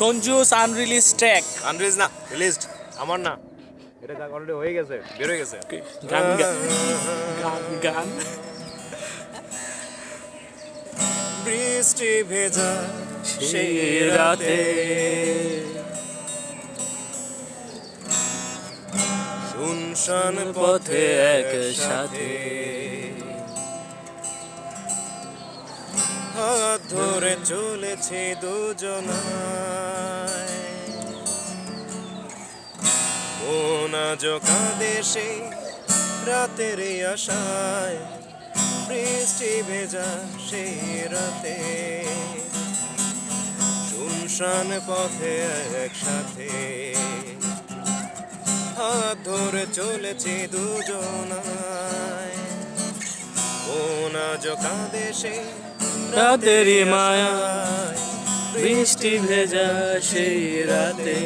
সঞ্জুস unreleased track. Unreleased না, released. আমার না, এটা অলরেডি হয়ে গেছে, বের হয়ে গেছে। গান গান গান গান বৃষ্টি ভেজা সেই রাতে শুনশান পথে একসাথে হাত ধরে চলেছে দুজনায়, মন আজ কাঁদে সেই রাতের আশায়, বৃষ্টি ভেজা সেই রাতে শুনশান পথে একসাথে হাত ধরে চলেছে দুজনায়, মন আজ কাঁদে সেই রাতেরই মায়া বৃষ্টি ভেজা সেই রাতে।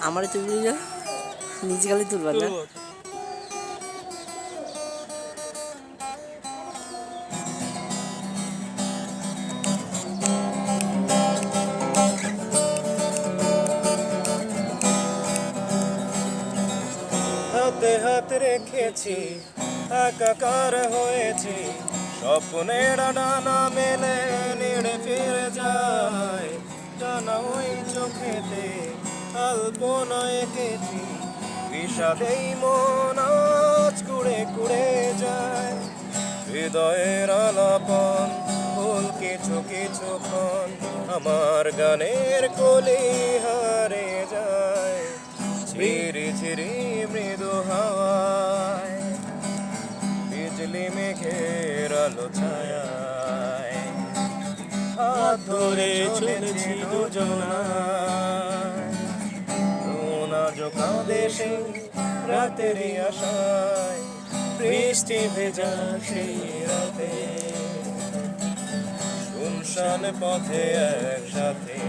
আমার তুলবি না, নিজে খালি তুলবা না। হাতে হাত রেখেছি, একাকার হয়েছি, স্বপ্নের ডানা মেলে নেড়ে ফিরে যায়, ডানা ওই চোখেতে আলপনা এঁকেছি, বিষাদেই মন আজ কুড়ে কুড়ে যায়, হৃদয়ের আলাপন ভুল কিছু কিছুক্ষণ আমার গানের কলি হারে যায়, ঝিরি ঝিরি মৃদু হাওয়ায়, বিজলি মেঘের আলো ছায়ায়, হাত ধরে চলেছি দুজনায়, মন আজ কাঁদে সেই রাতের আশায়, বৃষ্টি ভেজা সেই রাতে শুনশান পথে একসাথে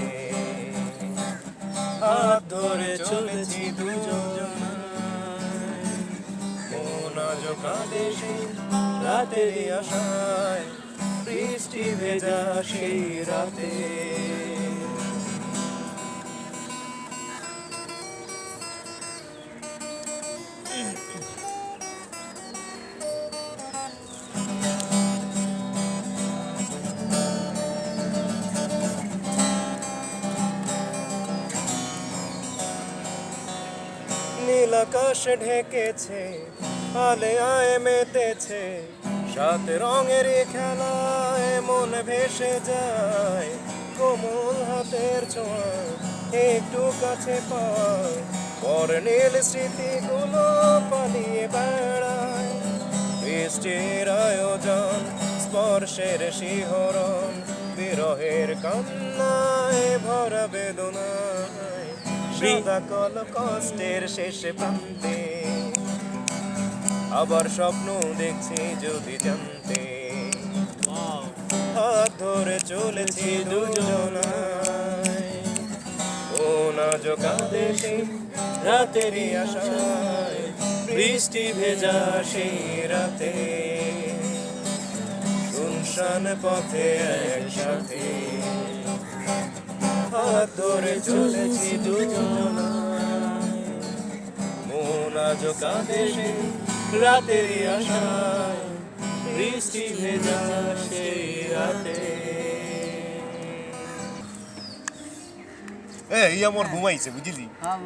হাত ধরে চলেছি দুজনায়, মন আজ কাঁদে সেই রাতের আশায়, বৃষ্টি ভেজা সেই রাতে। নীল আকাশ ঢেকেছে, আলে আয় মেতেছে, সাত রঙের খেলায় মন ভেসে যায়, কোমল হাতের ছোঁয়া একটু কাছে পায়, বর্ণিল স্মৃতিগুলো পালিয়ে বেড়ায়, বৃষ্টির আয়োজন স্পর্শের শিহরণ, বিরহের কান্নায় ভরা বেদনায়, সাদা কল কষ্টের শেষে প্রান্তে আবার স্বপ্ন দেখছি যদি জানতে, হাত ধরে চলেছি দুজনায়, মন আজ কাঁদে সেই রাতেরই আশায়, বৃষ্টি ভেজা সেই রাতে শুনশান পথে একসাথে হাত ধরে চলেছি দুজনায়, মন আজ কাঁদে সেই রাতেরই আশায়, বৃষ্টি ভেজা সেই রাতে। এই আমার ঘুমাইছে বুঝলি।